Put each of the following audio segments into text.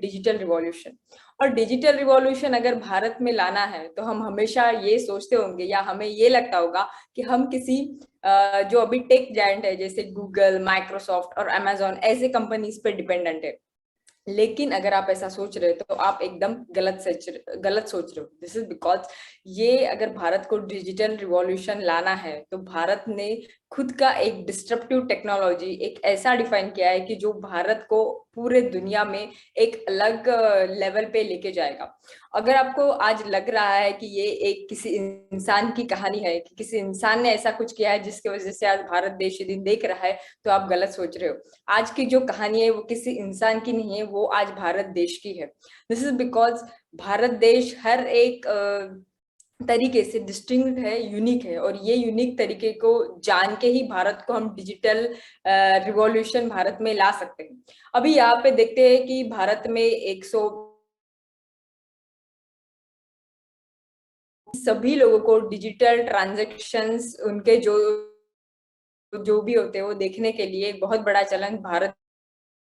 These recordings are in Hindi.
Digital revolution. और डिजिटल रिवॉल्यूशन अगर भारत में लाना है तो हम हमेशा ये सोचते होंगे या हमें ये लगता होगा कि हम किसी जो अभी टेक जायंट है जैसे गूगल, माइक्रोसॉफ्ट और अमेजोन ऐसे कंपनीज पे डिपेंडेंट है। लेकिन अगर आप ऐसा सोच रहे हो तो आप एकदम गलत सोच रहे हो। दिस इज बिकॉज ये अगर भारत को डिजिटल रिवॉल्यूशन लाना है तो भारत ने खुद का एक डिस्ट्रप्टिव टेक्नोलॉजी एक ऐसा डिफाइन किया है कि जो भारत को पूरे दुनिया में एक अलग लेवल पे लेके जाएगा। अगर आपको आज लग रहा है कि ये एक किसी इंसान की कहानी है कि किसी इंसान ने ऐसा कुछ किया है जिसकी वजह से आज भारत देश ये दिन देख रहा है, तो आप गलत सोच रहे हो। आज की जो कहानी है वो किसी इंसान की नहीं है, वो आज भारत देश की है। दिस इज बिकॉज भारत देश हर एक तरीके से डिस्टिंक्ट है, यूनिक है, और ये यूनिक तरीके को जान के ही भारत को हम डिजिटल रिवॉल्यूशन भारत में ला सकते हैं। अभी यहाँ पे देखते हैं कि भारत में 100 सभी लोगों को डिजिटल ट्रांजैक्शंस उनके जो जो भी होते हैं वो देखने के लिए एक बहुत बड़ा चलन भारत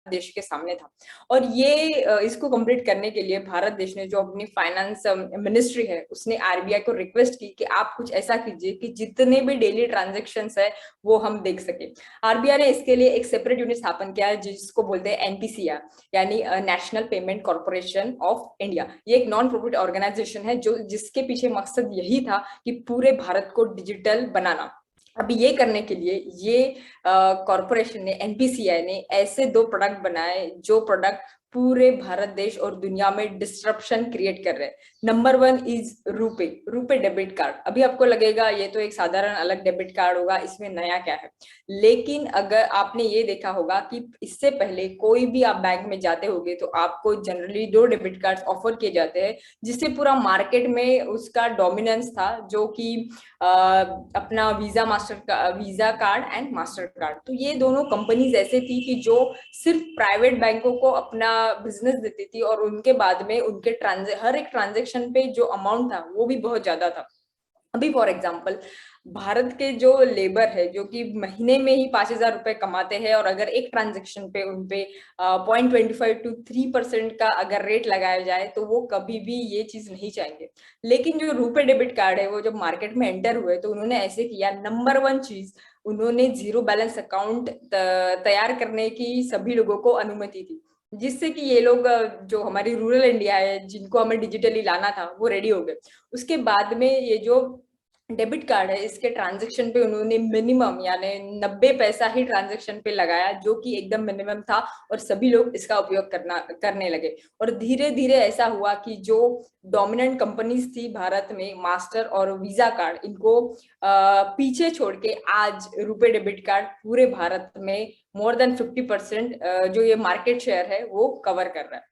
देश के सामने था। और ये इसको कंप्लीट करने के लिए भारत देश ने जो अपनी फाइनेंस मिनिस्ट्री है उसने आरबीआई को रिक्वेस्ट की कि आप कुछ ऐसा कीजिए कि जितने भी डेली ट्रांजैक्शंस है वो हम देख सके। आरबीआई ने इसके लिए एक सेपरेट यूनिट स्थापन किया है जिसको बोलते हैं एनपीसीआर, यानी national payment corporation of India. ये एक नॉन प्रॉफिट ऑर्गेनाइजेशन है जो जिसके पीछे मकसद यही था कि पूरे भारत को डिजिटल बनाना। अभी ये करने के लिए ये कॉरपोरेशन ने, एनपीसीआई ने ऐसे 2 प्रोडक्ट बनाए जो प्रोडक्ट पूरे भारत देश और दुनिया में डिस्ट्रप्शन क्रिएट कर रहे हैं। Number 1 is RuPay, RuPay debit card. अभी आपको लगेगा ये तो एक साधारण अलग डेबिट कार्ड होगा, इसमें नया क्या है। लेकिन अगर आपने ये देखा होगा कि इससे पहले कोई भी आप बैंक में जाते होगे तो आपको जनरली 2 डेबिट कार्ड ऑफर किए जाते हैं, जिससे पूरा मार्केट में उसका डोमिनेंस था, जो कि अपना visa card and master card. तो ये दोनों कंपनीज ऐसे थी कि जो सिर्फ प्राइवेट बैंकों को अपना बिजनेस देती थी, और उनके बाद में उनके हर एक ट्रांजेक्शन पे जो अमाउंट था वो भी बहुत ज्यादा था। अभी फॉर एग्जाम्पल भारत के जो लेबर है जो कि महीने में ही 5,000 रुपए कमाते हैं, और अगर एक ट्रांजेक्शन पे उनपे 0.25 to 3% का अगर रेट लगाया जाए तो वो कभी भी ये चीज नहीं चाहेंगे। लेकिन जो रुपे डेबिट कार्ड है वो जब मार्केट में एंटर हुए तो उन्होंने ऐसे किया। नंबर 1 चीज, उन्होंने जीरो बैलेंस अकाउंट तैयार करने की सभी लोगों को अनुमति दी, जिससे कि ये लोग जो हमारी रूरल इंडिया है जिनको हमें डिजिटली लाना था वो रेडी हो गए। उसके बाद में ये जो डेबिट कार्ड है इसके ट्रांजैक्शन पे उन्होंने मिनिमम यानी 90 पैसा ही ट्रांजैक्शन पे लगाया, जो कि एकदम मिनिमम था, और सभी लोग इसका उपयोग करने लगे। और धीरे धीरे ऐसा हुआ कि जो डोमिनेंट कंपनीज थी भारत में, मास्टर और वीजा कार्ड, इनको पीछे छोड़ के आज रुपे डेबिट कार्ड पूरे भारत में मोर देन 50% जो ये मार्केट शेयर है वो कवर कर रहा है।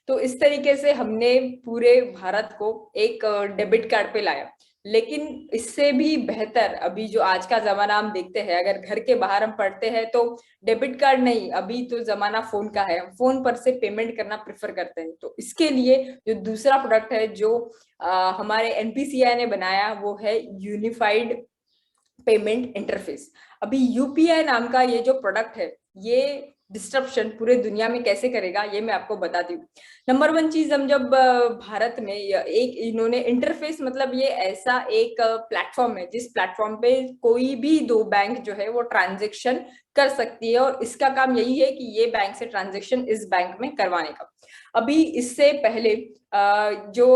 तो इस तरीके से हमने पूरे भारत को एक डेबिट कार्ड पे लाया। लेकिन इससे भी बेहतर अभी जो आज का जमाना हम देखते हैं, अगर घर के बाहर हम पढ़ते हैं तो डेबिट कार्ड नहीं, अभी तो जमाना फोन का है, फोन पर से पेमेंट करना प्रेफर करते हैं। तो इसके लिए जो दूसरा प्रोडक्ट है जो हमारे एनपीसीआई ने बनाया वो है यूनिफाइड पेमेंट इंटरफेस। अभी यूपीआई नाम का ये जो प्रोडक्ट है ये डिस्ट्रप्शन पूरे दुनिया में कैसे करेगा ये मैं आपको बताती हूँ। नंबर 1 चीज, हम जब भारत में एक इन्होंने इंटरफेस, मतलब ये ऐसा एक प्लेटफॉर्म है जिस प्लेटफॉर्म पे कोई भी 2 बैंक जो है वो ट्रांजेक्शन कर सकती है, और इसका काम यही है कि ये बैंक से ट्रांजेक्शन इस बैंक में करवाने का। अभी इससे पहले जो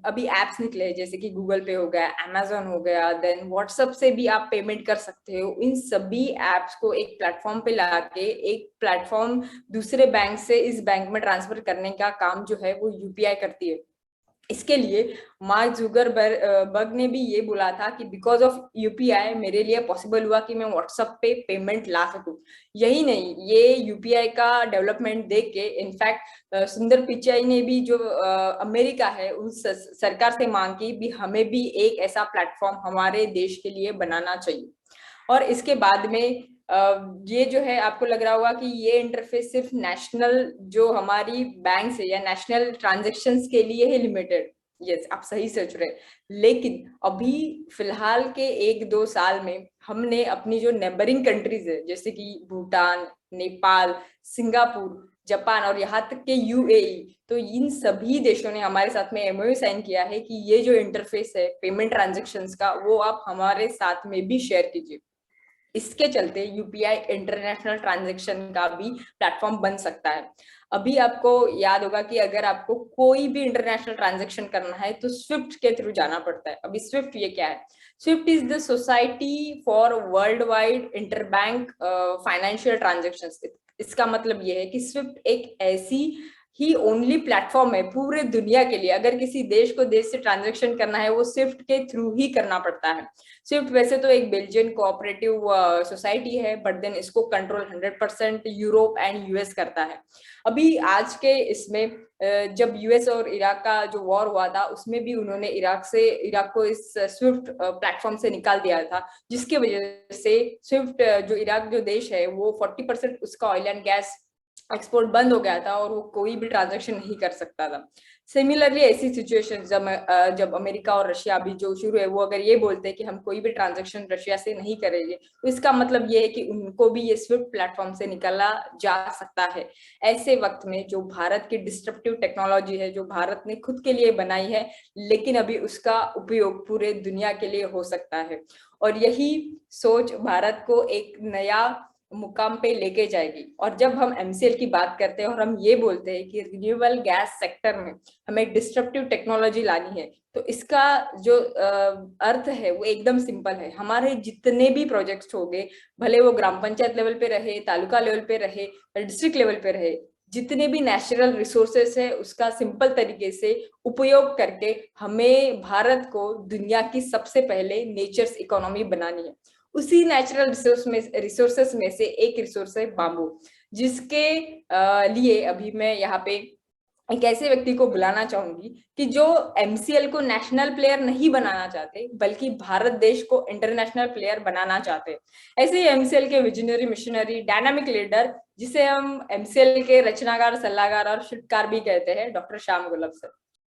अभी एप्स निकले जैसे कि गूगल पे हो गया, अमेजोन हो गया, देन व्हाट्सएप से भी आप पेमेंट कर सकते हो। इन सभी एप्स को एक प्लेटफॉर्म पे लाके एक प्लेटफॉर्म दूसरे बैंक से इस बैंक में ट्रांसफर करने का काम जो है वो यूपीआई करती है। इसके लिए मार्क जुगरबर्ग ने भी ये बोला था कि बिकॉज ऑफ यूपीआई मेरे लिए पॉसिबल हुआ कि मैं व्हाट्सएप पे पेमेंट ला सकूं। यही नहीं, ये यूपीआई का डेवलपमेंट देख के इनफैक्ट सुंदर पिचाई ने भी जो अमेरिका है उस सरकार से मांग की भी हमें भी एक ऐसा प्लेटफॉर्म हमारे देश के लिए बनाना चाहिए। और इसके बाद में ये जो है आपको लग रहा होगा कि ये इंटरफेस सिर्फ नेशनल जो हमारी बैंक है या नेशनल ट्रांजेक्शन्स के लिए ही लिमिटेड। यस, आप सही सोच रहे। लेकिन अभी फिलहाल के 1-2 साल में हमने अपनी जो नेबरिंग कंट्रीज है जैसे कि भूटान, नेपाल, सिंगापुर, जापान और यहाँ तक के यूएई, तो इन सभी देशों ने हमारे साथ में एमओयू साइन किया है कि ये जो इंटरफेस है पेमेंट ट्रांजेक्शन्स का, वो आप हमारे साथ में भी शेयर कीजिए। इसके चलते यूपीआई इंटरनेशनल ट्रांजैक्शन का भी प्लेटफॉर्म बन सकता है। अभी आपको याद होगा कि अगर आपको कोई भी इंटरनेशनल ट्रांजैक्शन करना है तो स्विफ्ट के थ्रू जाना पड़ता है। अभी स्विफ्ट ये क्या है? Swift is the society for world wide interbank financial transactions. इसका मतलब ये है कि स्विफ्ट एक ऐसी ही ओनली प्लेटफॉर्म है पूरे दुनिया के लिए, अगर किसी देश को देश से ट्रांजेक्शन करना है वो स्विफ्ट के थ्रू ही करना पड़ता है। स्विफ्ट वैसे तो एक बेल्जियन कोऑपरेटिव सोसाइटी है, बट देन इसको कंट्रोल 100% यूरोप एंड यूएस करता है। अभी आज के इसमें जब यूएस और इराक का जो वॉर हुआ था, उसमें भी उन्होंने इराक को इस स्विफ्ट प्लेटफॉर्म से निकाल दिया था, जिसकी वजह से स्विफ्ट जो इराक जो देश है वो 40% उसका ऑयल एंड गैस एक्सपोर्ट बंद हो गया था और वो कोई भी ट्रांजैक्शन नहीं कर सकता था। सिमिलरली ऐसी सिचुएशन जब अमेरिका और रशिया अभी जो शुरू है, वो अगर ये बोलते हैं कि हम कोई भी ट्रांजैक्शन रशिया से नहीं करेंगे, तो इसका मतलब ये है कि उनको भी ये स्विफ्ट प्लेटफॉर्म से निकाला जा सकता है। ऐसे वक्त में जो भारत की डिस्ट्रप्टिव टेक्नोलॉजी है, जो भारत ने खुद के लिए बनाई है, लेकिन अभी उसका उपयोग पूरे दुनिया के लिए हो सकता है, और यही सोच भारत को एक नया मुकाम पे लेके जाएगी। और जब हम एमसीएल की बात करते हैं और हम ये बोलते हैं कि रिन्यूएबल गैस सेक्टर में हमें डिस्ट्रप्टिव टेक्नोलॉजी लानी है, तो इसका जो अर्थ है वो एकदम सिंपल है। हमारे जितने भी प्रोजेक्ट्स हो गए, भले वो ग्राम पंचायत लेवल पे रहे, तालुका लेवल पे रहे, डिस्ट्रिक्ट लेवल पे रहे, जितने भी नेचुरल रिसोर्सेस है उसका सिंपल तरीके से उपयोग करके हमें भारत को दुनिया की सबसे पहले नेचर्स इकोनॉमी बनानी है। उसी नेचुरल रिसोर्सेस में से एक रिसोर्स है बांबू, जिसके लिए अभी मैं यहाँ पे एक ऐसे व्यक्ति को बुलाना चाहूंगी कि जो एमसीएल को नेशनल प्लेयर नहीं बनाना चाहते, बल्कि भारत देश को इंटरनेशनल प्लेयर बनाना चाहते। ऐसे ही एमसीएल के विजनरी, मिशनरी, डायनामिक लीडर, जिसे हम एमसीएल के रचनाकार, सलाहकार और शिल्पकार भी कहते हैं, डॉक्टर श्याम गुलाब सर।